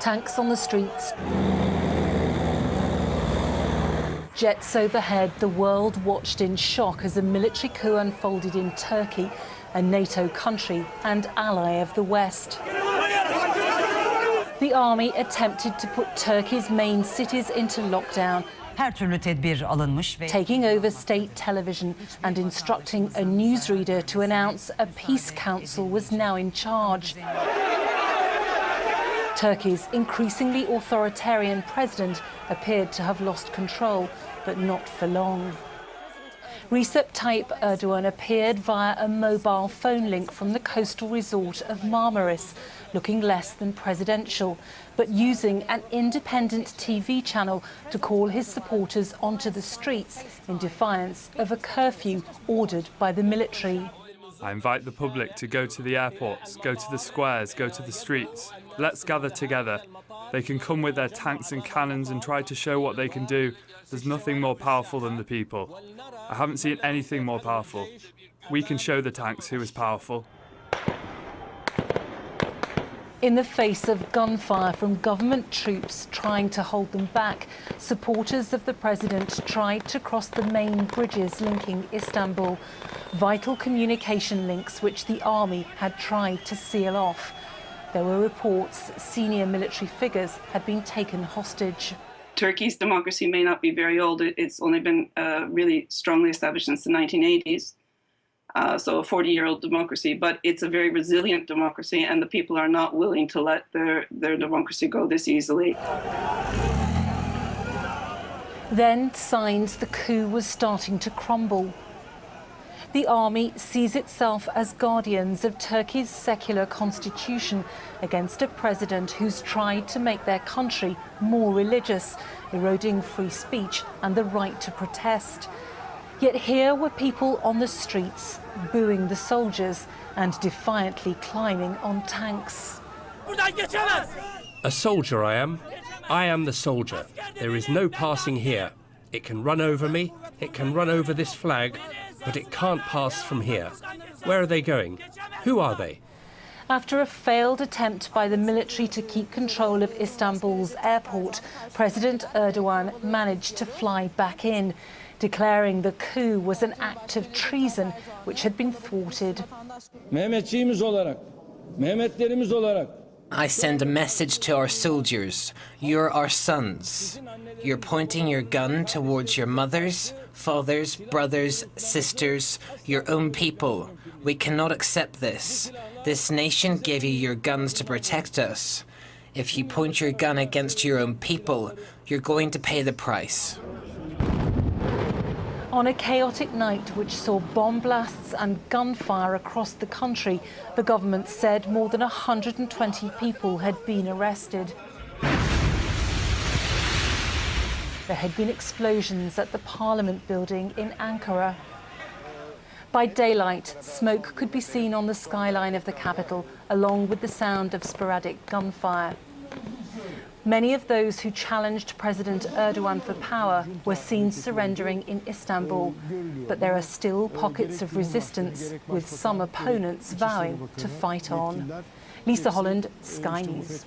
Tanks on the streets. Jets overhead, the world watched in shock as a military coup unfolded in Turkey, a NATO country and ally of the West. The army attempted to put Turkey's main cities into lockdown, taking over state television and instructing a newsreader to announce a peace council was now in charge. Turkey's increasingly authoritarian president appeared to have lost control, but not for long. Recep Tayyip Erdogan appeared via a mobile phone link from the coastal resort of Marmaris, looking less than presidential, but using an independent TV channel to call his supporters onto the streets in defiance of a curfew ordered by the military. I invite the public to go to the airports, go to the squares, go to the streets. Let's gather together. They can come with their tanks and cannons and try to show what they can do. There's nothing more powerful than the people. I haven't seen anything more powerful. We can show the tanks who is powerful. In the face of gunfire from government troops trying to hold them back, supporters of the president tried to cross the main bridges linking Istanbul, vital communication links which the army had tried to seal off. There were reports senior military figures had been taken hostage. Turkey's democracy may not be very old. It's only been really strongly established since the 1980s. So a 40-year-old democracy, but it's a very resilient democracy, and the people are not willing to let their democracy go this easily. Then signs the coup was starting to crumble. The army sees itself as guardians of Turkey's secular constitution against a president who's tried to make their country more religious, eroding free speech and the right to protest. Yet here were people on the streets, booing the soldiers and defiantly climbing on tanks. A soldier I am. I am the soldier. There is no passing here. It can run over me, it can run over this flag, but it can't pass from here. Where are they going? Who are they? After a failed attempt by the military to keep control of Istanbul's airport, President Erdogan managed to fly back in, declaring the coup was an act of treason which had been thwarted. I send a message to our soldiers. You're our sons. You're pointing your gun towards your mothers, fathers, brothers, sisters, your own people. We cannot accept this. This nation gave you your guns to protect us. If you point your gun against your own people, you're going to pay the price. On a chaotic night which saw bomb blasts and gunfire across the country, the government said more than 120 people had been arrested. There had been explosions at the Parliament building in Ankara. By daylight, smoke could be seen on the skyline of the capital, along with the sound of sporadic gunfire. Many of those who challenged President Erdogan for power were seen surrendering in Istanbul, but there are still pockets of resistance, with some opponents vowing to fight on. Lisa Holland, Sky News.